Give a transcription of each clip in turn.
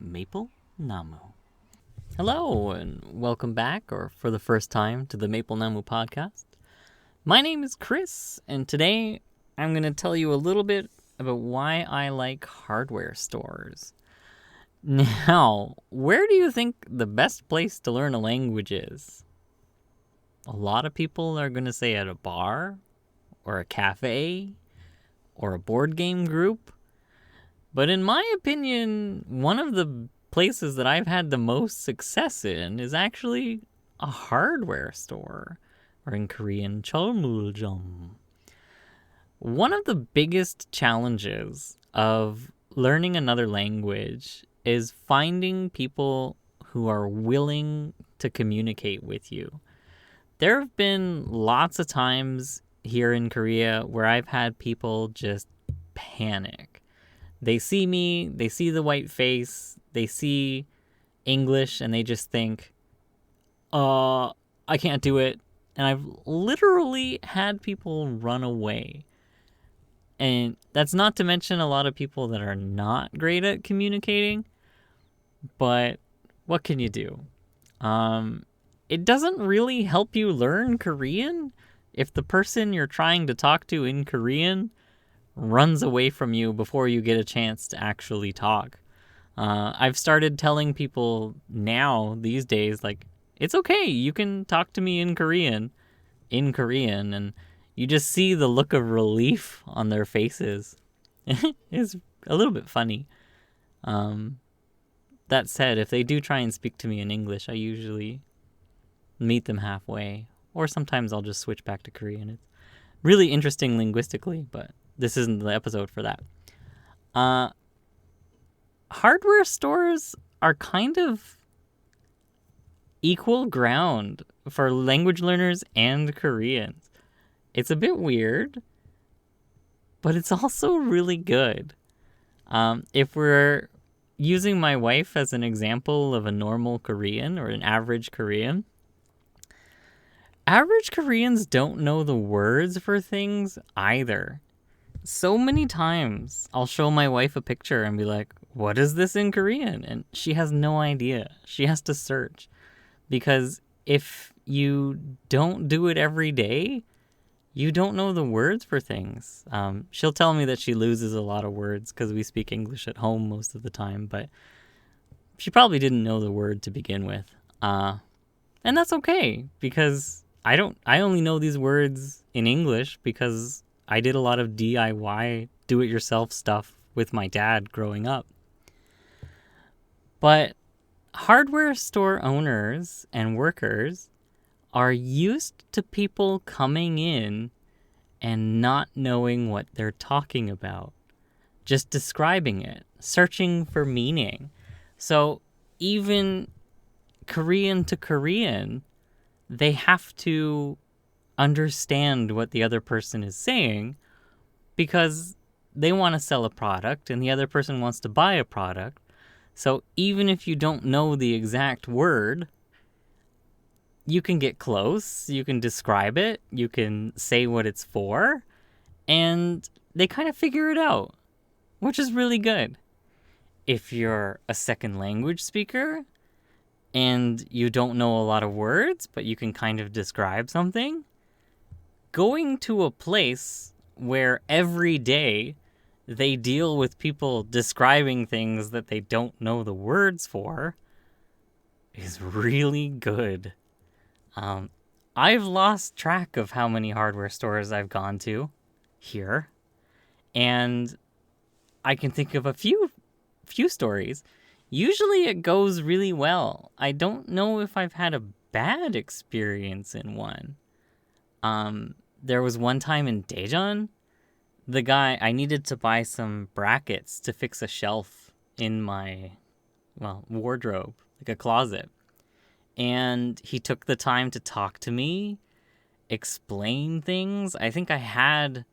Maple Namu. Hello, and welcome back, or for the first time, to the Maple Namu Podcast. My name is Chris, and today I'm going to tell you a little bit about why I like hardware stores. Now, where do you think the best place to learn a language is? A lot of people are going to say at a bar, or a cafe, or a board game group. But in my opinion, one of the places that I've had the most success in is actually a hardware store, or in Korean, Chomuljeom. One of the biggest challenges of learning another language is finding people who are willing to communicate with you. There have been lots of times here in Korea where I've had people just panic. They see me, they see the white face, they see English, and they just think, I can't do it. And I've literally had people run away. And that's not to mention a lot of people that are not great at communicating. But what can you do? It doesn't really help you learn Korean if the person you're trying to talk to in Korean runs away from you before you get a chance to actually talk. I've started telling people now, these days, like, it's okay, you can talk to me in Korean, and you just see the look of relief on their faces. It's a little bit funny. That said, if they do try and speak to me in English, I usually meet them halfway, or sometimes I'll just switch back to Korean. It's really interesting linguistically, but this isn't the episode for that. Hardware stores are kind of equal ground for language learners and Koreans. It's a bit weird, but it's also really good. If we're using my wife as an example of a normal Korean or an average Korean, average Koreans don't know the words for things either. So many times I'll show my wife a picture and be like, what is this in Korean? And she has no idea. She has to search. Because if you don't do it every day, you don't know the words for things. She'll tell me that she loses a lot of words because we speak English at home most of the time, but she probably didn't know the word to begin with. And that's okay, because I only know these words in English because I did a lot of DIY, do-it-yourself stuff with my dad growing up. But hardware store owners and workers are used to people coming in and not knowing what they're talking about, just describing it, searching for meaning. So even Korean to Korean, they have to understand what the other person is saying because they want to sell a product and the other person wants to buy a product. So even if you don't know the exact word, you can get close, you can describe it, you can say what it's for, and they kind of figure it out, which is really good. If you're a second language speaker and you don't know a lot of words, but you can kind of describe something, going to a place where every day they deal with people describing things that they don't know the words for is really good. I've lost track of how many hardware stores I've gone to here, and I can think of a few stories. Usually it goes really well. I don't know if I've had a bad experience in one. There was one time in Daejeon, I needed to buy some brackets to fix a shelf in my, wardrobe, like a closet. And he took the time to talk to me, explain things. I think I had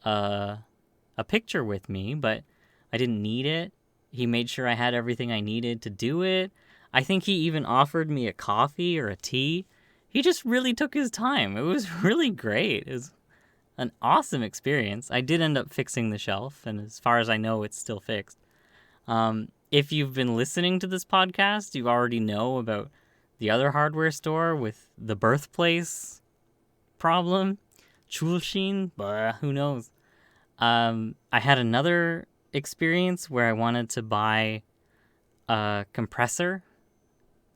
a picture with me, but I didn't need it. He made sure I had everything I needed to do it. I think he even offered me a coffee or a tea. He just really took his time. It was really great. an awesome experience. I did end up fixing the shelf, and as far as I know, it's still fixed. If you've been listening to this podcast, you already know about the other hardware store with the birthplace problem. Chulshin, who knows? I had another experience where I wanted to buy a compressor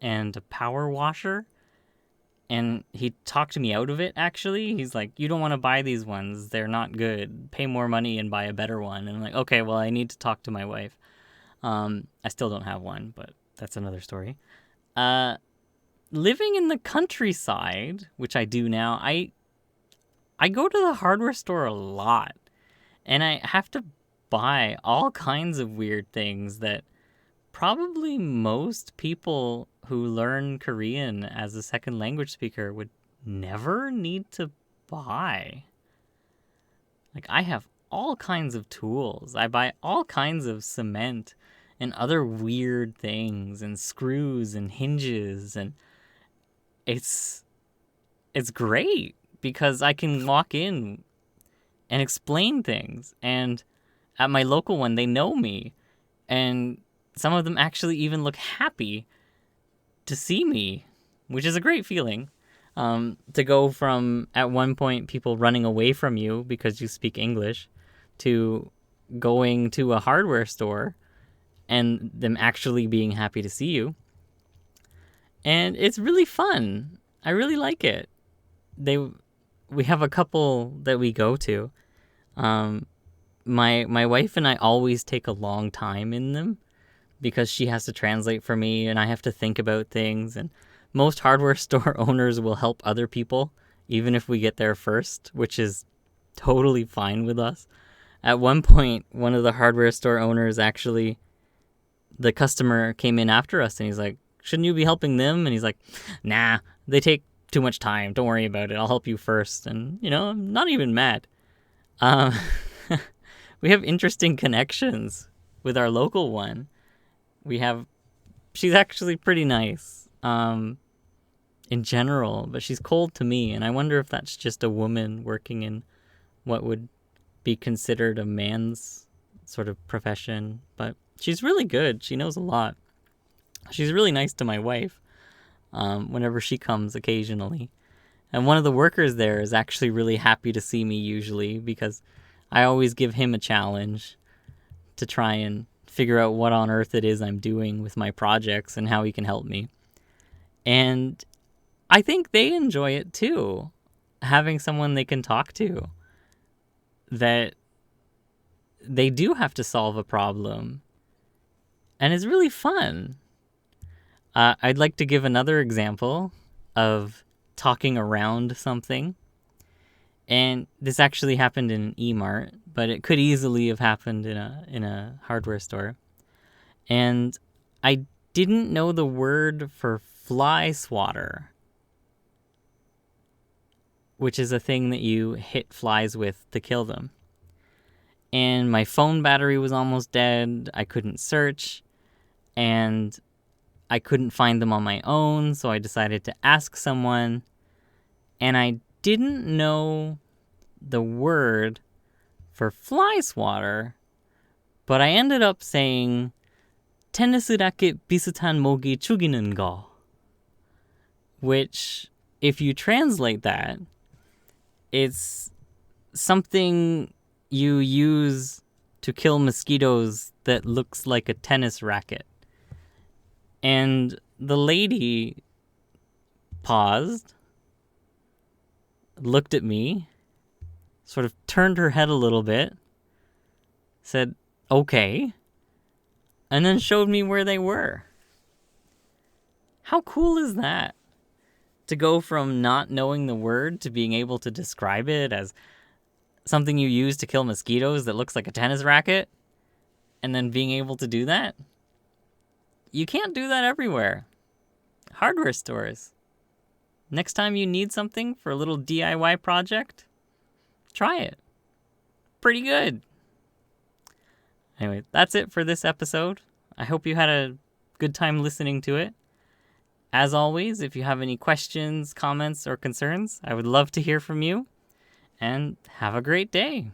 and a power washer, and he talked me out of it, actually. He's like, you don't want to buy these ones. They're not good. Pay more money and buy a better one. And I'm like, okay, well, I need to talk to my wife. I still don't have one, but that's another story. Living in the countryside, which I do now, I go to the hardware store a lot, and I have to buy all kinds of weird things that probably most people who learn Korean as a second language speaker would never need to buy. Like, I have all kinds of tools. I buy all kinds of cement and other weird things and screws and hinges, and it's great because I can walk in and explain things. And at my local one, they know me, and some of them actually even look happy to see me, which is a great feeling. To go from, at one point, people running away from you because you speak English, to going to a hardware store and them actually being happy to see you. And it's really fun. I really like it. We have a couple that we go to. My wife and I always take a long time in them because she has to translate for me and I have to think about things. And most hardware store owners will help other people, even if we get there first, which is totally fine with us. At one point, one of the hardware store owners actually, the customer came in after us and he's like, shouldn't you be helping them? And he's like, nah, they take too much time. Don't worry about it. I'll help you first. And, I'm not even mad. We have interesting connections with our local one. She's actually pretty nice in general, but she's cold to me. And I wonder if that's just a woman working in what would be considered a man's sort of profession. But she's really good. She knows a lot. She's really nice to my wife whenever she comes occasionally. And one of the workers there is actually really happy to see me usually because I always give him a challenge to try and figure out what on earth it is I'm doing with my projects and how he can help me. And I think they enjoy it too, having someone they can talk to, that they do have to solve a problem. And it's really fun. I'd like to give another example of talking around something. And this actually happened in an E-Mart, but it could easily have happened in a hardware store. And I didn't know the word for fly swatter, which is a thing that you hit flies with to kill them. And my phone battery was almost dead. I couldn't search, and I couldn't find them on my own, so I decided to ask someone. And I didn't know the word for fly swatter, but I ended up saying 테니스 라켓 비슷한 모기 죽이는 거, which, if you translate that, it's something you use to kill mosquitoes that looks like a tennis racket. And the lady paused, looked at me, sort of turned her head a little bit, said, okay, and then showed me where they were. How cool is that? To go from not knowing the word to being able to describe it as something you use to kill mosquitoes that looks like a tennis racket, and then being able to do that? You can't do that everywhere. Hardware stores. Next time you need something for a little DIY project, try it. Pretty good. Anyway, that's it for this episode. I hope you had a good time listening to it. As always, if you have any questions, comments, or concerns, I would love to hear from you. and have a great day.